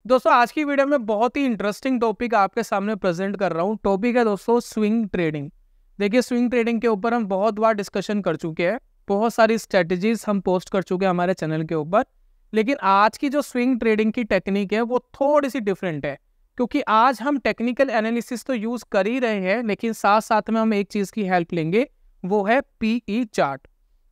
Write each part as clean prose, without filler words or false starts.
दोस्तों आज की वीडियो में बहुत ही इंटरेस्टिंग टॉपिक आपके सामने प्रेजेंट कर रहा हूँ। टॉपिक है दोस्तों स्विंग ट्रेडिंग। देखिए स्विंग ट्रेडिंग के ऊपर हम बहुत बार डिस्कशन कर चुके हैं, बहुत सारी स्ट्रेटजीज हम पोस्ट कर चुके हैं हमारे चैनल के ऊपर। लेकिन आज की जो स्विंग ट्रेडिंग की टेक्निक है वो थोड़ी सी डिफरेंट है, क्योंकि आज हम टेक्निकल एनालिसिस तो यूज कर ही रहे हैं, लेकिन साथ साथ में हम एक चीज की हेल्प लेंगे, वो है पीई चार्ट।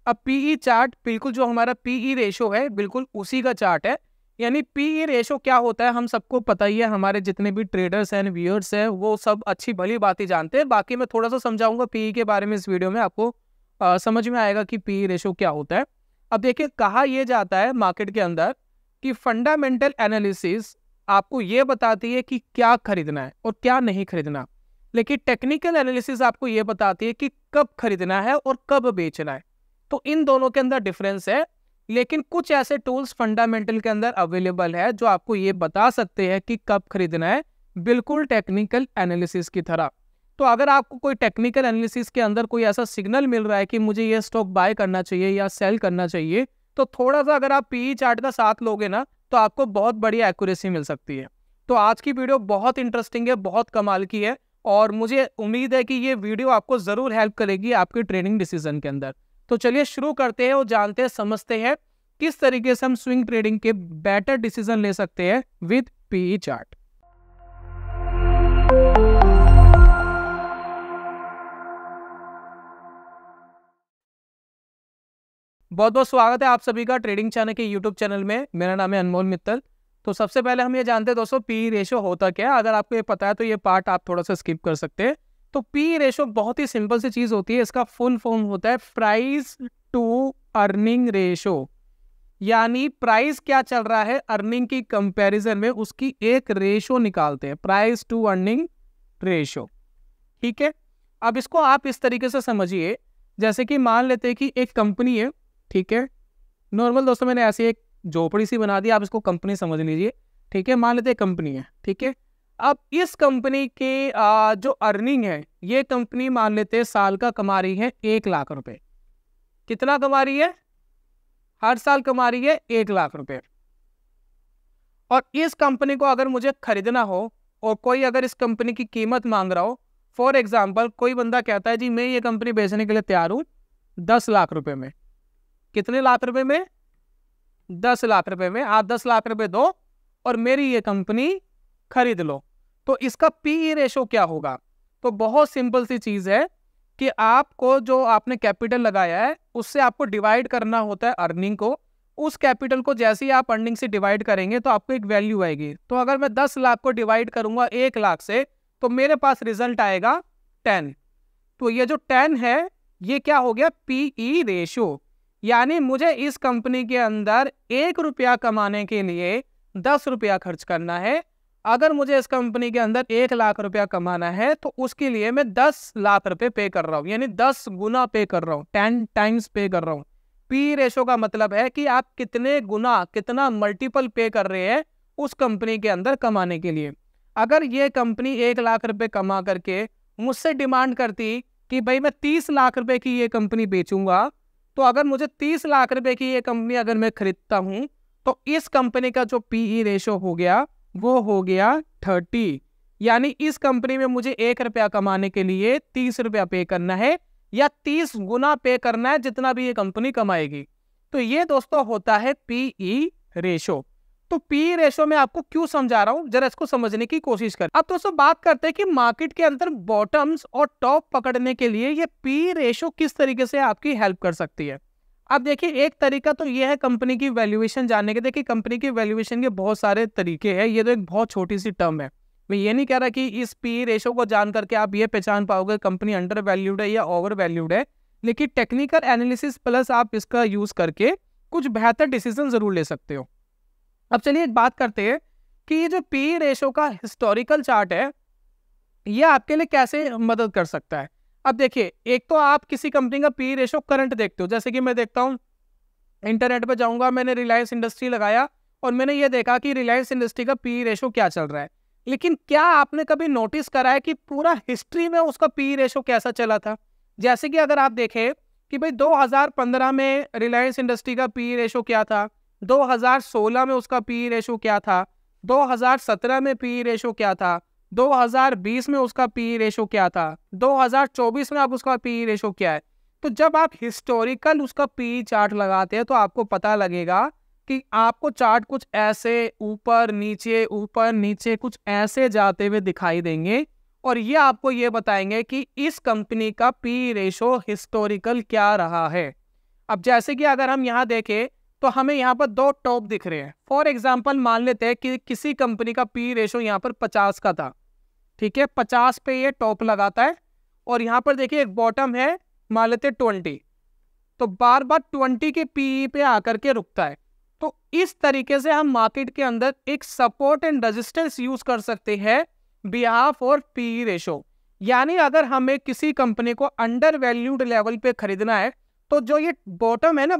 अब पीई चार्ट बिल्कुल जो हमारा पीई रेशो है बिल्कुल उसी का चार्ट है। यानी पीई रेशो क्या होता है हम सबको पता ही है, हमारे जितने भी ट्रेडर्स हैं व्यूअर्स हैं वो सब अच्छी भली बात ही जानते हैं। बाकी मैं थोड़ा सा समझाऊंगा पीई के बारे में इस वीडियो में, आपको समझ में आएगा कि पीई रेशो क्या होता है। अब देखिए कहा यह जाता है मार्केट के अंदर कि फंडामेंटल एनालिसिस आपको ये बताती है कि क्या खरीदना है और क्या नहीं खरीदना, लेकिन टेक्निकल एनालिसिस आपको ये बताती है कि कब खरीदना है और कब बेचना है। तो इन दोनों के अंदर डिफरेंस है, लेकिन कुछ ऐसे टूल्स फंडामेंटल के अंदर अवेलेबल है जो आपको ये बता सकते हैं कि कब खरीदना है, बिल्कुल टेक्निकल एनालिसिस की तरह। तो अगर आपको कोई टेक्निकल एनालिसिस के अंदर कोई ऐसा सिग्नल मिल रहा है कि मुझे ये स्टॉक बाय करना चाहिए या सेल करना चाहिए, तो थोड़ा सा अगर आप पीई चार्ट का साथ लोगे ना तो आपको बहुत बड़ी एक्यूरेसी मिल सकती है। तो आज की वीडियो बहुत इंटरेस्टिंग है, बहुत कमाल की है, और मुझे उम्मीद है कि ये वीडियो आपको जरूर हेल्प करेगी आपके ट्रेडिंग डिसीजन के अंदर। तो चलिए शुरू करते हैं और जानते हैं, समझते हैं किस तरीके से हम स्विंग ट्रेडिंग के बेटर डिसीजन ले सकते हैं विद पीई चार्ट। बहुत बहुत स्वागत है आप सभी का ट्रेडिंग चैनल के यूट्यूब चैनल में। मेरा नाम है अनमोल मित्तल। तो सबसे पहले हम ये जानते हैं दोस्तों पीई रेशो होता क्या है। अगर आपको ये पता है तो ये पार्ट आप थोड़ा सा स्किप कर सकते हैं। तो पीई रेशो बहुत ही सिंपल सी चीज होती है, इसका फुल फॉर्म होता है प्राइस टू अर्निंग रेशो। यानी प्राइस क्या चल रहा है अर्निंग की कंपैरिजन में उसकी एक रेशो निकालते हैं, प्राइस टू अर्निंग रेशो। ठीक है, अब इसको आप इस तरीके से समझिए, जैसे कि मान लेते हैं कि एक कंपनी है। ठीक है, नॉर्मल दोस्तों मैंने ऐसी एक झोपड़ी सी बना दी, आप इसको कंपनी समझ लीजिए। ठीक है, मान लेते हैं कंपनी है। ठीक है, अब इस कंपनी के जो अर्निंग है, ये कंपनी मान लेते हैं साल का कमा रही है 1 लाख रुपए। कितना कमा रही है? हर साल कमा रही है 1 लाख रुपए। और इस कंपनी को अगर मुझे खरीदना हो और कोई अगर इस कंपनी की कीमत मांग रहा हो, फॉर एग्जाम्पल कोई बंदा कहता है जी मैं ये कंपनी बेचने के लिए तैयार हूं 10 लाख रुपए में। कितने लाख रुपए में? 10 लाख रुपए में। आप 10 लाख रुपए दो और मेरी ये कंपनी खरीद लो। तो इसका पीई रेशो क्या होगा? तो बहुत सिंपल सी चीज है कि आपको जो आपने कैपिटल लगाया है उससे आपको डिवाइड करना होता है अर्निंग को। उस कैपिटल को जैसे ही आप अर्निंग से डिवाइड करेंगे तो आपको एक वैल्यू आएगी। तो अगर मैं 10 लाख को डिवाइड करूंगा 1 लाख से तो मेरे पास रिजल्ट आएगा 10। तो ये जो 10 है ये क्या हो गया? PE ratio. यानी मुझे इस कंपनी के अंदर 1 रुपया कमाने के लिए 10 रुपया खर्च करना है। अगर मुझे इस कंपनी के अंदर 1 लाख रुपया कमाना है तो उसके लिए मैं 10 लाख रुपए पे कर रहा हूं, यानी 10 गुना पे कर रहा हूं, 10 टाइम्स पे कर रहा हूं। पी रेशो का मतलब है कि आप कितने गुना, कितना मल्टीपल पे कर रहे हैं उस कंपनी के अंदर कमाने के लिए। अगर ये कंपनी 1 लाख रुपए कमा करके मुझसे डिमांड करती कि भाई मैं 30 लाख रुपए की ये कंपनी बेचूंगा, तो अगर मुझे 30 लाख रुपए की ये कंपनी अगर मैं खरीदता हूं तो इस कंपनी का जो पीई रेशो हो गया वो हो गया 30। यानी इस कंपनी में मुझे 1 रुपया कमाने के लिए 30 रुपया पे करना है या 30 गुना पे करना है जितना भी ये कंपनी कमाएगी। तो ये दोस्तों होता है पीई रेशो। तो पीई रेशो में आपको क्यों समझा रहा हूं, जरा इसको समझने की कोशिश कर। अब दोस्तों बात करते हैं कि मार्केट के अंदर बॉटम्स और टॉप पकड़ने के लिए ये पीई रेशो किस तरीके से आपकी हेल्प कर सकती है। अब देखिए एक तरीका तो ये है कंपनी की वैल्यूएशन जानने के। देखिए कंपनी की वैल्यूएशन के बहुत सारे तरीके हैं, ये तो एक बहुत छोटी सी टर्म है। मैं ये नहीं कह रहा कि इस पीई रेशो को जान करके आप ये पहचान पाओगे कंपनी अंडर वैल्यूड है या ओवर वैल्यूड है, लेकिन टेक्निकल एनालिसिस प्लस आप इसका यूज करके कुछ बेहतर डिसीजन जरूर ले सकते हो। अब चलिए एक बात करते हैं कि ये जो पीई रेशो का हिस्टोरिकल चार्ट है ये आपके लिए कैसे मदद कर सकता है। अब देखिए एक तो आप किसी कंपनी का पीई रेशो करंट देखते हो, जैसे कि मैं देखता हूं इंटरनेट पे जाऊंगा, मैंने रिलायंस इंडस्ट्री लगाया और मैंने ये देखा कि रिलायंस इंडस्ट्री का पीई रेशो क्या चल रहा है। लेकिन क्या आपने कभी नोटिस करा है कि पूरा हिस्ट्री में उसका पीई रेशो कैसा चला था? जैसे कि अगर आप देखें कि भाई 2015 में रिलायंस इंडस्ट्री का पीई रेशो क्या था, 2016 में उसका पीई रेशो क्या था, 2017 में पीई रेशो क्या था, 2020 में उसका पीई रेशो क्या था, 2024 में आप उसका पीई रेशो क्या है। तो जब आप हिस्टोरिकल उसका पीई चार्ट लगाते हैं तो आपको पता लगेगा कि आपको चार्ट कुछ ऐसे ऊपर नीचे कुछ ऐसे जाते हुए दिखाई देंगे, और ये आपको ये बताएंगे कि इस कंपनी का पी रेशो हिस्टोरिकल क्या रहा है। अब जैसे कि अगर हम यहाँ देखें तो हमें यहाँ पर दो टॉप दिख रहे हैं। फॉर एग्जांपल मान लेते हैं कि किसी कंपनी का पी रेशो यहाँ पर 50 का था, ठीक है, 50 पे ये टॉप लगाता है, और यहाँ पर देखिए एक बॉटम है, मान लेते 20, तो बार बार 20 के पी पे आकर के रुकता है। तो इस तरीके से हम मार्केट के अंदर एक सपोर्ट एंड रेजिस्टेंस यूज कर सकते हैं बिहाफ और पी रेशो। यानी अगर हमें किसी कंपनी को अंडर वैल्यूड लेवल पे खरीदना है तो जो ये बॉटम है ना,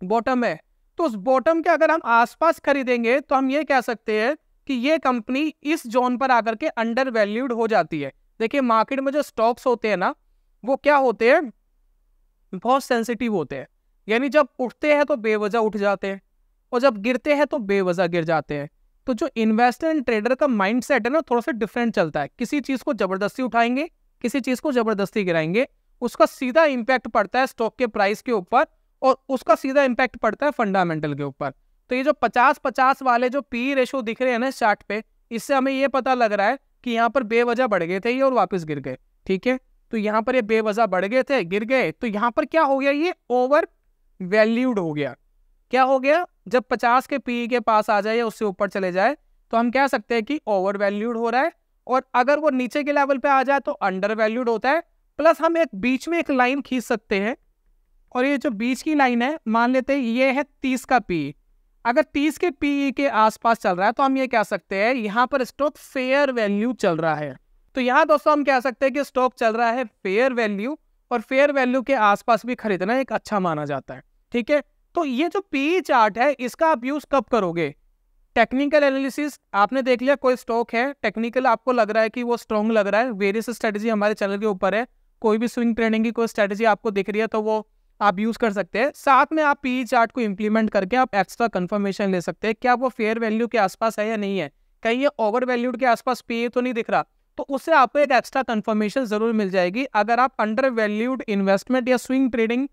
बॉटम है, तो उस बॉटम के अगर हम आसपास खरीदेंगे तो हम ये कह सकते हैं कि ये कंपनी इस जोन पर आकर के अंडर वैल्यूड हो जाती है। देखिए मार्केट में जो स्टॉक्स होते हैं ना, वो क्या होते हैं, बहुत सेंसिटिव होते हैं। यानी जब उठते हैं तो बेवजह उठ जाते हैं, और जब गिरते हैं तो बेवजह गिर जाते हैं। तो जो इन्वेस्टर एंड ट्रेडर का माइंडसेट है ना, थोड़ा सा डिफरेंट चलता है। किसी चीज को जबरदस्ती उठाएंगे, किसी चीज को जबरदस्ती गिराएंगे, उसका सीधा इंपैक्ट पड़ता है स्टॉक के प्राइस के ऊपर, और उसका सीधा इंपैक्ट पड़ता है फंडामेंटल के ऊपर। तो ये जो 50-50 वाले जो पी रेशो दिख रहे हैं ना चार्ट पे, इससे हमें ये पता लग रहा है कि यहाँ पर बेवजह बढ़ गए थे ये और वापस गिर गए, ठीक है। तो यहाँ पर ये बेवजह बढ़ गए थे, गिर गए, तो यहाँ पर क्या हो गया, ये ओवर वैल्यूड हो गया। क्या हो गया, जब 50 के पी के पास आ जाए या उससे ऊपर चले जाए तो हम कह सकते हैं कि ओवर वैल्यूड हो रहा है, और अगर वो नीचे के लेवल पे आ जाए तो अंडर वैल्यूड होता है। प्लस हम एक बीच में एक लाइन खींच सकते हैं, और ये जो बीच की लाइन है, मान लेते हैं ये है 30 का पी। अगर 30 के पी के आसपास चल रहा है तो हम ये कह सकते हैं यहाँ पर स्टॉक फेयर वैल्यू चल रहा है। तो यहाँ दोस्तों हम कह सकते हैं कि स्टॉक चल रहा है फेयर वैल्यू, और फेयर वैल्यू के आसपास भी खरीदना एक अच्छा माना जाता है, ठीक है। तो ये जो पी चार्ट है इसका आप यूज कब करोगे, टेक्निकल एनालिसिस आपने देख लिया, कोई स्टॉक है टेक्निकल आपको लग रहा है कि वो स्ट्रॉन्ग लग रहा है, वेरियस स्ट्रेटजी हमारे चैनल के ऊपर है, कोई भी स्विंग ट्रेडिंग की कोई स्ट्रेटजी आपको दिख रही है तो वो आप यूज कर सकते हैं। साथ में आप पी चार्ट को इंप्लीमेंट करके आप एक्स्ट्रा कंफर्मेशन ले सकते हैं क्या वो फेयर वैल्यू के आसपास है या नहीं है, कहीं ये ओवर वैल्यूड के आसपास पी तो नहीं दिख रहा, तो उससे आपको एक एक्स्ट्रा कंफर्मेशन जरूर मिल जाएगी। अगर आप अंडर वैल्यूड इन्वेस्टमेंट या स्विंग ट्रेडिंग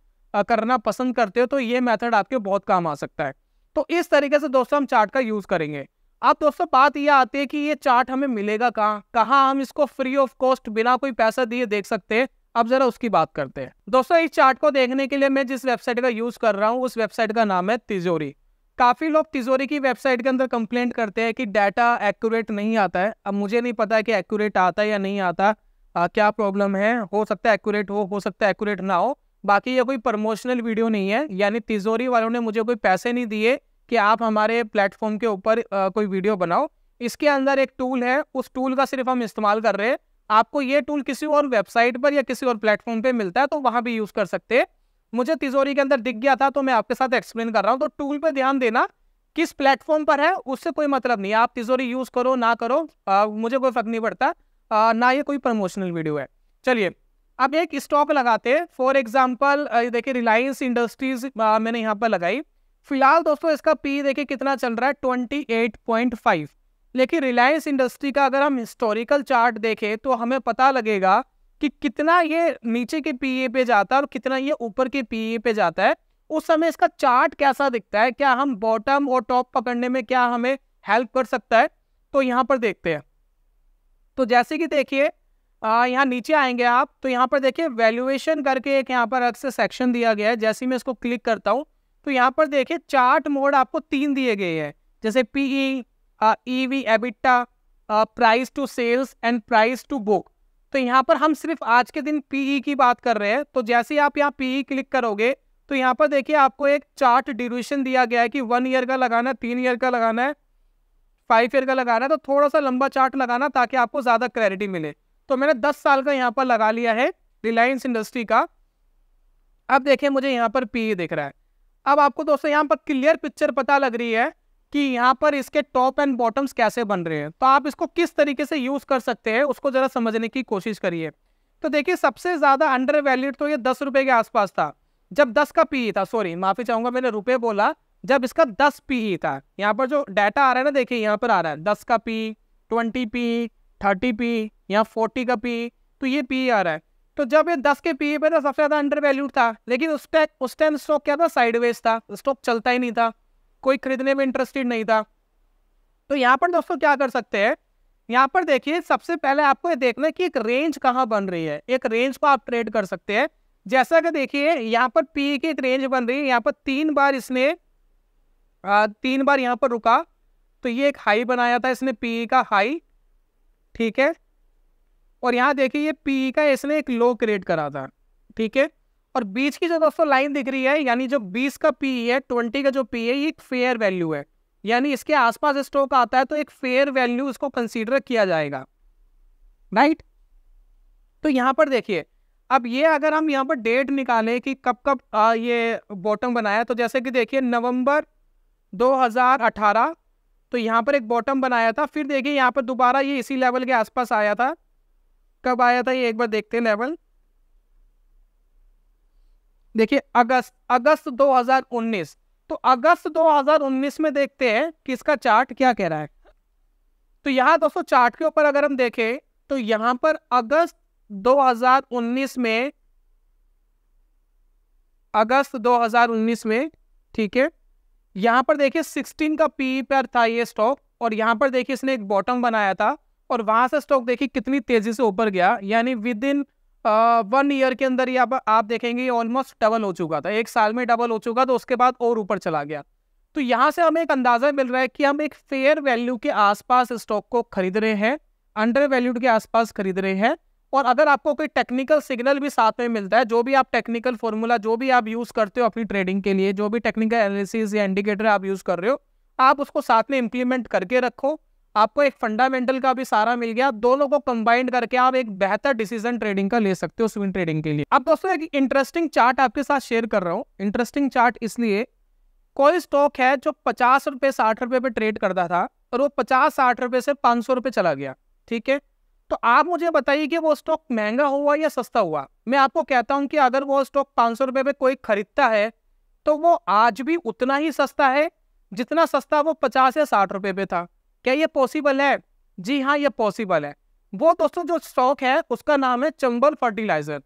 करना पसंद करते हो तो ये मेथड आपके बहुत काम आ सकता है। तो इस तरीके से दोस्तों हम चार्ट का यूज करेंगे। अब दोस्तों बात ये आती है कि ये चार्ट हमें मिलेगा कहाँ हम इसको फ्री ऑफ कॉस्ट बिना कोई पैसा दिए देख सकते हैं। अब जरा उसकी बात करते हैं। दोस्तों इस चार्ट को देखने के लिए मैं जिस वेबसाइट का यूज कर रहा हूँ उस वेबसाइट का नाम है तिजोरी। काफी लोग तिजोरी की वेबसाइट के अंदर कंप्लेंट करते हैं कि डाटा एक्यूरेट नहीं आता है। अब मुझे नहीं पता है कि एक्यूरेट आता है या नहीं आता, क्या प्रॉब्लम है, हो सकता है एक्यूरेट हो सकता है एक्यूरेट ना हो। बाकी ये कोई प्रमोशनल वीडियो नहीं है, यानी तिजोरी वालों ने मुझे कोई पैसे नहीं दिए कि आप हमारे प्लेटफॉर्म के ऊपर कोई वीडियो बनाओ। इसके अंदर एक टूल है, उस टूल का सिर्फ हम इस्तेमाल कर रहे हैं। आपको ये टूल किसी और वेबसाइट पर या किसी और प्लेटफॉर्म पे मिलता है तो वहां भी यूज कर सकते हैं। मुझे तिजोरी के अंदर दिख गया था तो मैं आपके साथ एक्सप्लेन कर रहा हूँ। तो टूल पे ध्यान देना, किस प्लेटफॉर्म पर है उससे कोई मतलब नहीं, आप तिजोरी यूज करो ना करो, मुझे कोई फर्क नहीं पड़ता, ना ये कोई प्रमोशनल वीडियो है। चलिए अब एक स्टॉक लगाते हैं। फॉर एग्जाम्पल देखिए रिलायंस इंडस्ट्रीज मैंने यहाँ पर लगाई। फिलहाल दोस्तों इसका पी देखिए कितना चल रहा है 28.5। लेकिन रिलायंस इंडस्ट्री का अगर हम हिस्टोरिकल चार्ट देखें तो हमें पता लगेगा कि कितना ये नीचे के पीए पे जाता है और कितना ये ऊपर के पीए पे जाता है। उस समय इसका चार्ट कैसा दिखता है, क्या हम बॉटम और टॉप पकड़ने में क्या हमें हेल्प कर सकता है, तो यहाँ पर देखते हैं। तो जैसे कि देखिए यहाँ नीचे आएंगे आप तो यहाँ पर देखिए वैल्यूएशन करके एक यहाँ पर अलग से सेक्शन दिया गया है। जैसे ही मैं इसको क्लिक करता हूँ तो यहाँ पर देखिए चार्ट मोड आपको 3 दिए गए हैं, जैसे PE, EV, EBITDA, price to sales and price to book. तो यहाँ पर हम सिर्फ आज के दिन पीई की बात कर रहे हैं। तो जैसे ही आप यहाँ पीई क्लिक करोगे तो यहाँ पर देखिए आपको एक चार्ट ड्यूरेशन दिया गया है कि 1 ईयर का लगाना है, 3 ईयर का लगाना है, 5 ईयर का लगाना है। तो थोड़ा सा लंबा चार्ट लगाना ताकि आपको ज्यादा क्लैरिटी मिले। तो मैंने 10 साल का यहाँ पर लगा लिया है रिलायंस इंडस्ट्री का। अब देखिए मुझे यहाँ पर पीई दिख रहा है। अब आपको दोस्तों यहाँ पर क्लियर पिक्चर पता लग रही है कि यहाँ पर इसके टॉप एंड बॉटम्स कैसे बन रहे हैं। तो आप इसको किस तरीके से यूज कर सकते हैं उसको जरा समझने की कोशिश करिए। तो देखिए सबसे ज्यादा अंडर वैल्यूड तो ये 10 रुपए के आसपास था जब 10 का पी था, सॉरी माफी चाहूंगा मैंने रुपए बोला, जब इसका 10 पीई था। यहाँ पर जो डाटा आ रहा है ना, देखिए यहाँ पर आ रहा है 10 का पी, 20 पी, 30 पी, यहाँ 40 का पी, तो ये पी आ रहा है। तो जब ये 10 के पी पे तो सबसे ज्यादा अंडर वैल्यूड था, लेकिन उस टाइम स्टॉक क्या था, साइडवेज था, स्टॉक चलता ही नहीं था, कोई खरीदने में इंटरेस्टेड नहीं था। तो यहाँ पर दोस्तों क्या कर सकते हैं, यहाँ पर देखिए सबसे पहले आपको ये देखना है कि एक रेंज कहाँ बन रही है, एक रेंज को आप ट्रेड कर सकते हैं। जैसा कि देखिए यहाँ पर पी की एक रेंज बन रही है, यहाँ पर 3 बार इसने 3 बार यहाँ पर रुका, तो ये एक हाई बनाया था इसने, पी का हाई, ठीक है। और यहाँ देखिए ये पी का इसने एक लो क्रिएट करा था, ठीक है। और बीच की जो दोस्तों लाइन दिख रही है, यानी जो 20 का पी है, 20 का जो पी है, ये एक फेयर वैल्यू है, यानी इसके आसपास स्टॉक आता है तो एक फेयर वैल्यू इसको कंसीडर किया जाएगा, राइट। तो यहाँ पर देखिए अब ये अगर हम यहाँ पर डेट निकालें कि कब कब ये बॉटम बनाया, तो जैसे कि देखिए नवंबर 2018, तो यहाँ पर एक बॉटम बनाया था, फिर देखिए यहाँ पर दोबारा ये इसी लेवल के आसपास आया था। कब आया था ये एक बार देखते हैं लेवल, देखिए अगस्त 2019। तो अगस्त 2019 में देखते हैं कि इसका चार्ट क्या कह रहा है। तो यहाँ दोस्तों चार्ट के ऊपर अगर हम देखें तो यहाँ पर अगस्त 2019 में, अगस्त 2019 में, ठीक है, यहाँ पर देखिए 16 का पी पर था ये स्टॉक, और यहाँ पर देखिए इसने एक बॉटम बनाया था, और वहां से स्टॉक देखिए कितनी तेजी से ऊपर गया, यानी विद इन 1 ईयर के अंदर ही आप देखेंगे ऑलमोस्ट डबल हो चुका था, 1 साल में डबल हो चुका, तो उसके बाद और ऊपर चला गया। तो यहाँ से हमें एक अंदाजा मिल रहा है कि हम एक फेयर वैल्यू के आसपास स्टॉक को खरीद रहे हैं, अंडर वैल्यूड के आसपास खरीद रहे हैं। और अगर आपको कोई टेक्निकल सिग्नल भी साथ में मिलता है, जो भी आप टेक्निकल फॉर्मूला जो भी आप यूज करते हो अपनी ट्रेडिंग के लिए, जो भी टेक्निकल एनालिसिस या इंडिकेटर आप यूज कर रहे हो, आप उसको साथ में इंप्लीमेंट करके रखो, आपको एक फंडामेंटल का भी सारा मिल गया, दोनों को कंबाइंड करके आप एक बेहतर डिसीजन ट्रेडिंग का ले सकते हो स्विंग ट्रेडिंग के लिए। अब दोस्तों एक इंटरेस्टिंग चार्ट आपके साथ शेयर कर रहा हूँ। इंटरेस्टिंग चार्ट इसलिए, कोई स्टॉक है जो 50 रुपए 60 रुपए पे ट्रेड करता था, और वो 50-60 रुपए से 500 रुपए चला गया, ठीक है। तो आप मुझे बताइए कि वो स्टॉक महंगा हुआ या सस्ता हुआ। मैं आपको कहता हूं कि अगर वो स्टॉक 500 रुपए पे कोई खरीदता है तो वो आज भी उतना ही सस्ता है जितना सस्ता वो 50 या 60 रुपए पे था। क्या ये पॉसिबल है? जी हाँ, ये पॉसिबल है। वो दोस्तों जो स्टॉक है उसका नाम है चंबल फर्टिलाइजर।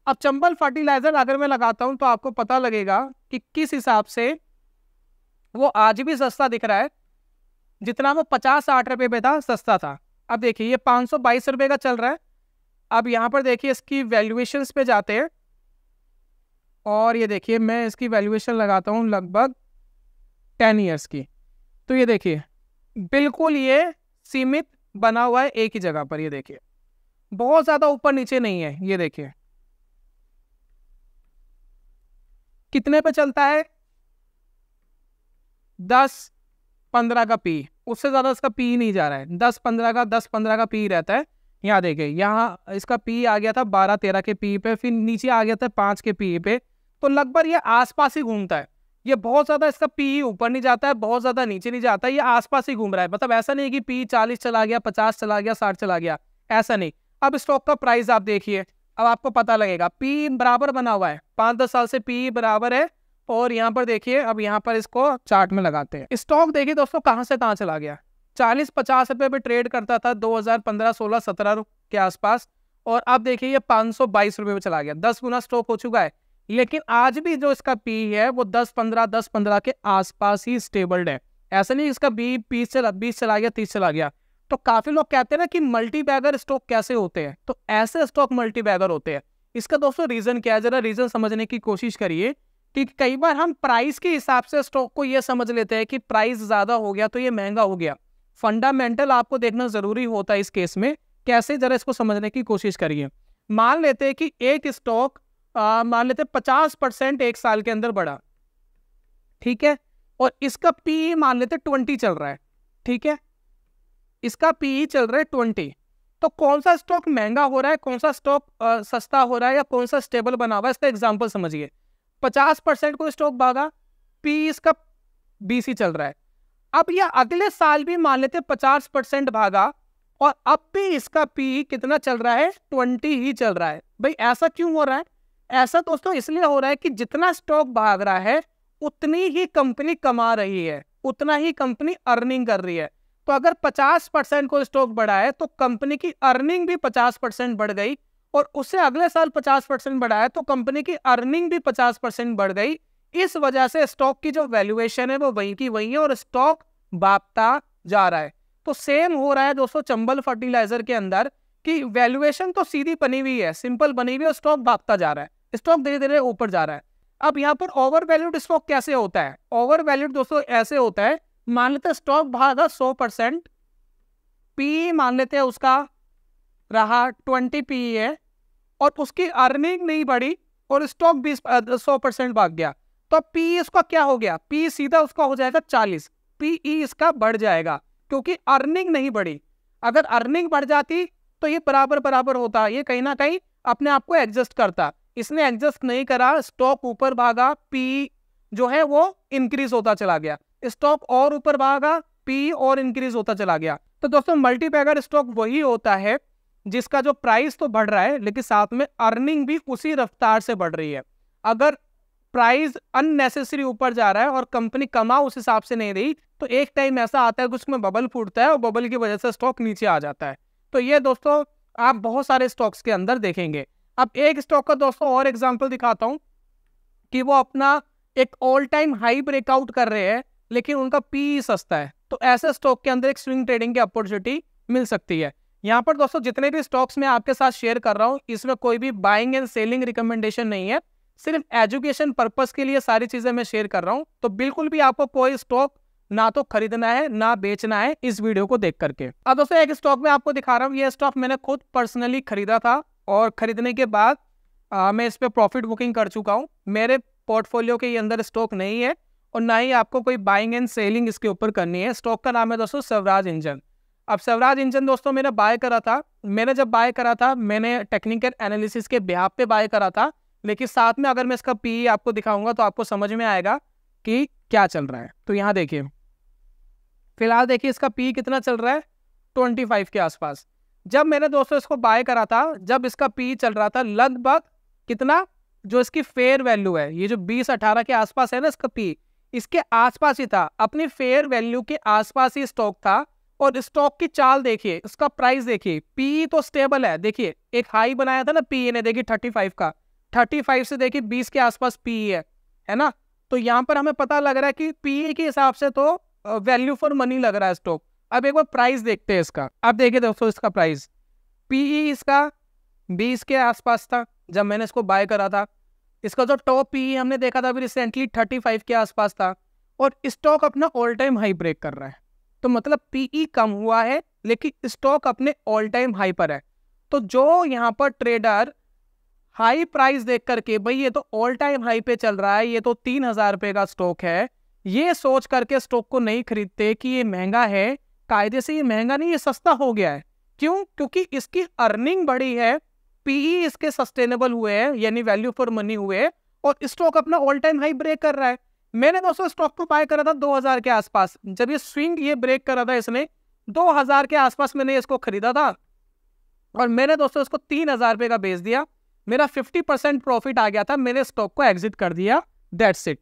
अब चंबल फर्टिलाइजर अगर मैं लगाता हूं तो आपको पता लगेगा कि किस हिसाब से वो आज भी सस्ता दिख रहा है, जितना वो 50-60 रुपए पे था सस्ता था। अब देखिए ये 522 रुपए का चल रहा है। अब यहाँ पर देखिए इसकी वैल्यूएशंस पे जाते हैं, और ये देखिए मैं इसकी वैल्यूएशन लगाता हूँ लगभग 10 ईयर्स की। तो ये देखिए बिल्कुल ये सीमित बना हुआ है एक ही जगह पर, ये देखिए बहुत ज्यादा ऊपर नीचे नहीं है। ये देखिए कितने पे चलता है, 10-15 का पी, उससे ज्यादा इसका पी नहीं जा रहा है, 10-15 का पी रहता है। यहाँ देखिए यहाँ इसका पी आ गया था 12-13 के पी पे, फिर नीचे आ गया था 5 के पी पे, तो लगभग ये आसपास ही घूमता है। ये बहुत ज्यादा इसका पी ऊपर नहीं जाता है, बहुत ज्यादा नीचे नहीं जाता है, ये आसपास ही घूम रहा है। मतलब ऐसा नहीं कि पी 40 चला गया, 50 चला गया, 60 चला गया, ऐसा नहीं। अब स्टॉक का प्राइस आप देखिए, अब आपको पता लगेगा पी बराबर बना हुआ है, 5-10 साल से पी बराबर है। और यहाँ पर देखिए, अब यहाँ पर इसको चार्ट में लगाते हैं। स्टॉक देखिए दोस्तों कहाँ से कहाँ चला गया। 40-50 रुपए पे ट्रेड करता था 2015, 16, 17 के आसपास, और अब देखिए ये 522 रुपए पे चला गया, 10 गुना स्टॉक हो चुका है। लेकिन आज भी जो इसका पी है वो 10-15 के आसपास ही स्टेबल्ड है। ऐसा नहीं इसका 20 चला गया, 30 चला गया। तो काफी लोग कहते हैं ना कि मल्टी बैगर स्टॉक कैसे होते हैं, तो ऐसे स्टॉक मल्टी बैगर होते हैं। इसका दोस्तों रीजन क्या है, जरा रीजन समझने की कोशिश करिए। कि कई बार हम प्राइस के हिसाब से स्टॉक को ये समझ लेते हैं कि प्राइस ज्यादा हो गया तो ये महंगा हो गया। फंडामेंटल आपको देखना जरूरी होता है इस केस में। कैसे, जरा इसको समझने की कोशिश करिए। मान लेते हैं कि एक स्टॉक मान लेते 50% एक साल के अंदर बढ़ा, ठीक है, और इसका पी मान लेते 20 चल रहा है, ठीक है, इसका पी चल रहा है 20। तो कौन सा स्टॉक महंगा हो रहा है, कौन सा स्टॉक सस्ता हो रहा है, या कौन सा स्टेबल बना हुआ है, इसका एग्जाम्पल समझिए। 50% को स्टॉक भागा, पी इसका 20 ही चल रहा है। अब यह अगले साल भी मान लेते 50% भागा, और अब भी इसका पी कितना चल रहा है, 20 ही चल रहा है। भाई ऐसा क्यों हो रहा है? ऐसा दोस्तों इसलिए हो रहा है कि जितना स्टॉक भाग रहा है उतनी ही कंपनी कमा रही है, उतना ही कंपनी अर्निंग कर रही है। तो अगर 50% को स्टॉक बढ़ा है तो कंपनी की अर्निंग भी 50% बढ़ गई, और उससे अगले साल 50% बढ़ा है तो कंपनी की अर्निंग भी 50% बढ़ गई। इस वजह से स्टॉक की जो वैल्यूएशन है वो वही की वही है और स्टॉक भागता जा रहा है। तो सेम हो रहा है दोस्तों चंबल फर्टिलाइजर के अंदर कि वैल्यूएशन तो सीधी बनी हुई है, सिंपल बनी हुई है, स्टॉक भागता जा रहा है, स्टॉक धीरे धीरे ऊपर जा रहा है। अब यहाँ पर ओवर वैल्यूड स्टॉक कैसे होता है? ओवर वैल्यूड दोस्तों ऐसे होता है, मान लेते हैं स्टॉक भागा 100%, पी मान लेते हैं उसका रहा 20 पी है, और उसकी अर्निंग नहीं बढ़ी और स्टॉक 100% भाग गया, तो पी इसका क्या हो गया? पी सीधा उसका हो जाएगा 40, पीई इसका बढ़ जाएगा क्योंकि अर्निंग नहीं बढ़ी। अगर अर्निंग बढ़ जाती तो ये बराबर बराबर होता, ये कहीं ना कहीं अपने आप को एडजस्ट करता। इसने एडजस्ट नहीं करा, स्टॉक ऊपर भागा, पी जो है वो इंक्रीज होता चला गया, स्टॉक और ऊपर भागा, पी और इंक्रीज होता चला गया। तो दोस्तों मल्टीबैगर स्टॉक वही होता है जिसका जो प्राइस तो बढ़ रहा है लेकिन साथ में अर्निंग भी उसी रफ्तार से बढ़ रही है। अगर प्राइस अननेसेसरी ऊपर जा रहा है और कंपनी कमा उस हिसाब से नहीं रही तो एक टाइम ऐसा आता है कि उसमें बबल फूटता है और बबल की वजह से स्टॉक नीचे आ जाता है। तो ये दोस्तों आप बहुत सारे स्टॉक्स के अंदर देखेंगे। अब एक स्टॉक का दोस्तों और एग्जांपल दिखाता हूं कि वो अपना एक ऑल टाइम हाई ब्रेकआउट कर रहे हैं लेकिन उनका पी सस्ता है, तो ऐसे स्टॉक के अंदर एक स्विंग ट्रेडिंग की अपॉर्चुनिटी मिल सकती है। यहाँ पर दोस्तों जितने भी स्टॉक्स मैं आपके साथ शेयर कर रहा हूँ इसमें कोई भी बाइंग एंड सेलिंग रिकमेंडेशन नहीं है, सिर्फ एजुकेशन पर्पस के लिए सारी चीजें मैं शेयर कर रहा हूँ। तो बिल्कुल भी आपको कोई स्टॉक ना तो खरीदना है ना बेचना है इस वीडियो को देख करके। अब दोस्तों एक स्टॉक मैं आपको दिखा रहा हूँ, ये स्टॉक मैंने खुद पर्सनली खरीदा था और खरीदने के बाद मैं इस पे प्रॉफिट बुकिंग कर चुका हूँ। मेरे पोर्टफोलियो के अंदर स्टॉक नहीं है और ना ही आपको कोई बाइंग एंड सेलिंग इसके ऊपर करनी है। स्टॉक का नाम है दोस्तों स्वराज इंजन। अब स्वराज इंजन दोस्तों मैंने बाय करा था, मैंने जब बाय करा था मैंने टेक्निकल एनालिसिस के बिहाफ पे बाय करा था, लेकिन साथ में अगर मैं इसका पी आपको दिखाऊंगा तो आपको समझ में आएगा कि क्या चल रहा है। तो यहाँ देखिए, फिलहाल देखिए इसका पी कितना चल रहा है, 25 के आसपास। जब मैंने दोस्तों इसको बाय करा था जब इसका पी चल रहा था लगभग कितना, जो इसकी फेयर वैल्यू है ये जो 20-18 के आसपास है ना इसका पी, इसके आसपास ही था, अपनी फेयर वैल्यू के आसपास ही स्टॉक था। और स्टॉक की चाल देखिए, इसका प्राइस देखिए, पी तो स्टेबल है, देखिए एक हाई बनाया था ना पी ने, देखिए 35 का, 35 से देखिए 20 के आसपास पी है ना। तो यहाँ पर हमें पता लग रहा है कि पी के हिसाब से तो वैल्यू फॉर मनी लग रहा है स्टॉक। अब एक बार प्राइस देखते हैं इसका। अब देखिए दोस्तों इसका प्राइस, पीई इसका 20 के आसपास था जब मैंने इसको बाय करा था। इसका जो टॉप पीई हमने देखा था अभी रिसेंटली 35 के आसपास था और स्टॉक अपना ऑल टाइम हाई ब्रेक कर रहा है। तो मतलब पीई कम हुआ है लेकिन स्टॉक अपने ऑल टाइम हाई पर है। तो जो यहाँ पर ट्रेडर हाई प्राइस देख करके भाई ये तो ऑल टाइम हाई पे चल रहा है, ये तो 3000 रुपए का स्टॉक है, ये सोच करके स्टॉक को नहीं खरीदते कि ये महंगा है। कायदे से ये महंगा नहीं, ये सस्ता हो गया है। क्यों? क्योंकि इसकी अर्निंग बढ़ी है, पीई इसके सस्टेनेबल हुए हैं यानी वैल्यू फॉर मनी हुए, और स्टॉक अपना ऑल टाइम हाई ब्रेक कर रहा है। मैंने दोस्तों स्टॉक को बाय करा था 2000 के आसपास, जब ये स्विंग ये ब्रेक करा था इसने 2000 के आसपास मैंने इसको खरीदा था और मैंने दोस्तों इसको 3000 रुपए का बेच दिया। मेरा 50% प्रॉफिट आ गया था, मैंने स्टॉक को एग्जिट कर दिया, दैट्स इट।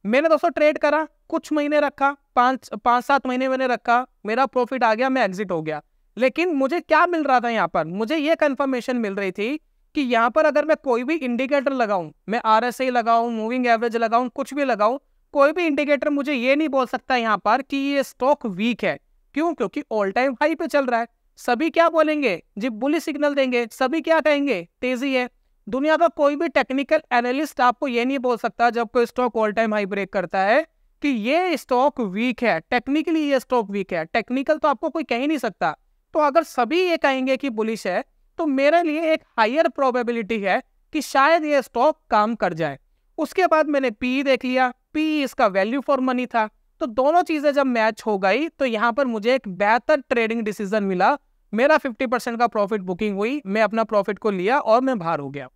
मैंने दोस्तों ट्रेड करा, कुछ महीने रखा, 5-7 महीने मैंने रखा, मेरा प्रॉफिट आ गया, मैं एग्जिट हो गया। लेकिन मुझे क्या मिल रहा था यहाँ पर, मुझे ये कंफर्मेशन मिल रही थी कि यहाँ पर अगर मैं कोई भी इंडिकेटर लगाऊं, मैं RSI लगाऊं, मूविंग एवरेज लगाऊं, कुछ भी लगाऊं, कोई भी इंडिकेटर मुझे ये नहीं बोल सकता यहाँ पर कि ये स्टॉक वीक है। क्यों? क्योंकि ऑल टाइम हाई पे चल रहा है। सभी क्या बोलेंगे जी, बुलिश सिग्नल देंगे, सभी क्या कहेंगे, तेजी है। दुनिया का कोई भी टेक्निकल एनालिस्ट आपको ये नहीं बोल सकता जब कोई stock all time high break करता है कि ये स्टॉक वीक है, टेक्निकली ये स्टॉक वीक है। टेक्निकल तो आपको कोई कह ही नहीं सकता। तो अगर सभी ये कहेंगे कि बुलिश है तो मेरे लिए एक हायर प्रोबेबिलिटी है कि शायद ये स्टॉक काम कर जाए। उसके बाद मैंने पी देख लिया, पी इसका वैल्यू फॉर मनी था। तो दोनों चीजें जब मैच हो गई तो यहाँ पर मुझे एक बेहतर ट्रेडिंग डिसीजन मिला। मेरा 50% का प्रॉफिट बुकिंग हुई, मैं अपना प्रॉफिट को लिया और मैं बाहर हो गया।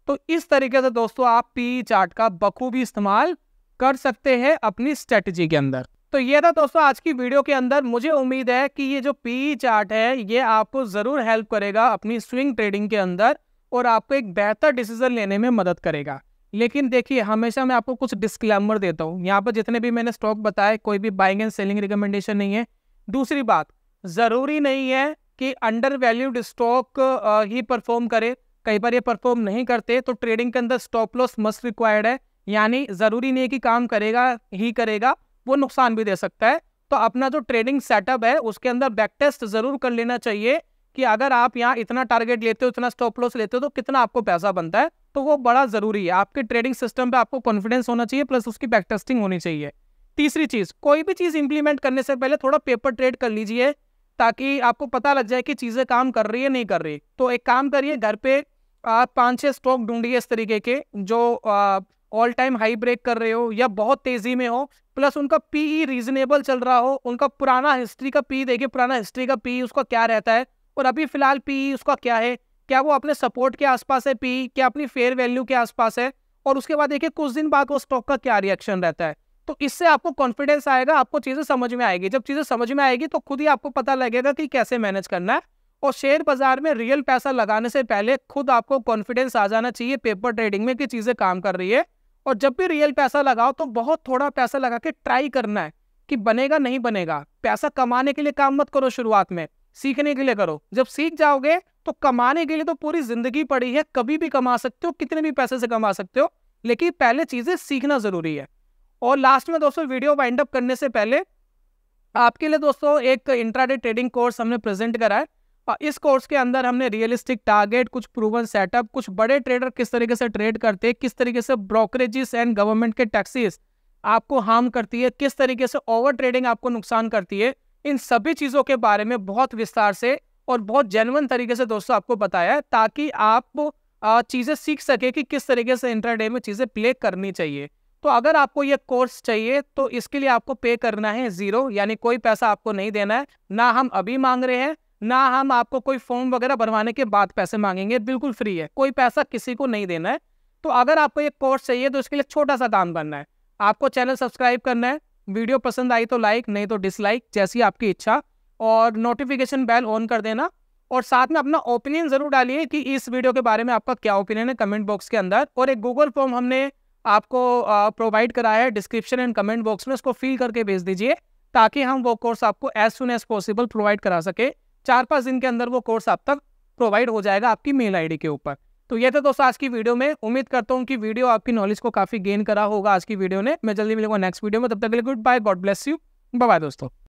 तो इस तरीके से दोस्तों आप पी चार्ट का बखूबी इस्तेमाल कर सकते हैं अपनी स्ट्रेटजी के अंदर। तो ये था दोस्तों आज की वीडियो के अंदर। मुझे उम्मीद है कि ये जो पी चार्ट है ये आपको जरूर हेल्प करेगा अपनी स्विंग ट्रेडिंग के अंदर और आपको एक बेहतर डिसीजन लेने में मदद करेगा। लेकिन देखिए हमेशा मैं आपको कुछ डिस्क्लेमर देता हूँ, यहाँ पर जितने भी मैंने स्टॉक बताए कोई भी बाइंग एंड सेलिंग रिकमेंडेशन नहीं है। दूसरी बात, जरूरी नहीं है कि अंडर वैल्यूड स्टॉक ही परफॉर्म करे, कई बार ये परफॉर्म नहीं करते, तो ट्रेडिंग के अंदर स्टॉप लॉस मस्ट रिक्वायर्ड है, यानी जरूरी नहीं है कि काम करेगा ही करेगा, वो नुकसान भी दे सकता है। तो अपना जो ट्रेडिंग सेटअप है उसके अंदर बैक टेस्ट जरूर कर लेना चाहिए कि अगर आप यहाँ इतना टारगेट लेते हो, इतना स्टॉप लॉस लेते हो, तो कितना आपको पैसा बनता है, तो वो बड़ा जरूरी है। आपके ट्रेडिंग सिस्टम पे आपको कॉन्फिडेंस होना चाहिए, प्लस उसकी बैक टेस्टिंग होनी चाहिए। तीसरी चीज, कोई भी चीज इंप्लीमेंट करने से पहले थोड़ा पेपर ट्रेड कर लीजिए, ताकि आपको पता लग जाए कि चीजें काम कर रही है नहीं कर रही। तो एक काम करिए, घर पे आप 5-6 स्टॉक ढूंढिए इस तरीके के जो ऑल टाइम हाई ब्रेक कर रहे हो या बहुत तेजी में हो, प्लस उनका पीई रीजनेबल चल रहा हो, उनका पुराना हिस्ट्री का पी देखिए, पुराना हिस्ट्री का पी उसका क्या रहता है और अभी फिलहाल पी उसका क्या है, क्या वो अपने सपोर्ट के आसपास है पी, क्या अपनी फेयर वैल्यू के आसपास है, और उसके बाद देखिए कुछ दिन बाद वो स्टॉक का क्या रिएक्शन रहता है। तो इससे आपको कॉन्फिडेंस आएगा, आपको चीजें समझ में आएगी। जब चीजें समझ में आएगी तो खुद ही आपको पता लगेगा कि कैसे मैनेज करना है। और शेयर बाजार में रियल पैसा लगाने से पहले खुद आपको कॉन्फिडेंस आ जाना चाहिए पेपर ट्रेडिंग में कि चीजें काम कर रही है। और जब भी रियल पैसा लगाओ तो बहुत थोड़ा पैसा लगा के ट्राई करना है कि बनेगा नहीं बनेगा। पैसा कमाने के लिए काम मत करो शुरुआत में, सीखने के लिए करो। जब सीख जाओगे तो कमाने के लिए तो पूरी जिंदगी पड़ी है, कभी भी कमा सकते हो, कितने भी पैसे से कमा सकते हो, लेकिन पहले चीजें सीखना जरूरी है। और लास्ट में दोस्तों, वीडियो वाइंड अप करने से पहले आपके लिए दोस्तों एक इंट्राडे ट्रेडिंग कोर्स हमने प्रेजेंट करा है। इस कोर्स के अंदर हमने रियलिस्टिक टारगेट, कुछ प्रूवन सेटअप, कुछ बड़े ट्रेडर किस तरीके से ट्रेड करते हैं, किस तरीके से ब्रोकरेजेस एंड गवर्नमेंट के टैक्सेस आपको हार्म करती है, किस तरीके से ओवर ट्रेडिंग आपको नुकसान करती है, इन सभी चीजों के बारे में बहुत विस्तार से और बहुत जेन्युइन तरीके से दोस्तों आपको बताया है, ताकि आप चीजें सीख सके कि किस तरीके से इंट्राडे में चीजें प्ले करनी चाहिए। तो अगर आपको ये कोर्स चाहिए तो इसके लिए आपको पे करना है 0, यानी कोई पैसा आपको नहीं देना है, ना हम अभी मांग रहे हैं, ना हम आपको कोई फॉर्म वगैरह भरवाने के बाद पैसे मांगेंगे, बिल्कुल फ्री है, कोई पैसा किसी को नहीं देना है। तो अगर आपको ये कोर्स चाहिए तो इसके लिए छोटा सा काम करना है, आपको चैनल सब्सक्राइब करना है, वीडियो पसंद आई तो लाइक, नहीं तो डिसलाइक, जैसी आपकी इच्छा, और नोटिफिकेशन बेल ऑन कर देना। और साथ में अपना ओपिनियन जरूर डालिए कि इस वीडियो के बारे में आपका क्या ओपिनियन है कमेंट बॉक्स के अंदर। और एक गूगल फॉर्म हमने आपको प्रोवाइड कराया है डिस्क्रिप्शन एंड कमेंट बॉक्स में, उसको फिल करके भेज दीजिए, ताकि हम वो कोर्स आपको as soon as possible provide करा सके। 4-5 दिन के अंदर वो कोर्स आप तक प्रोवाइड हो जाएगा आपकी मेल आईडी के ऊपर। तो ये था दोस्तों आज की वीडियो में, उम्मीद करता हूँ कि वीडियो आपकी नॉलेज को काफी गेन करा होगा आज की वीडियो ने। मैं जल्दी मिलूंगा नेक्स्ट वीडियो में, तब तक के लिए good bye, God bless you, bye bye दोस्तों।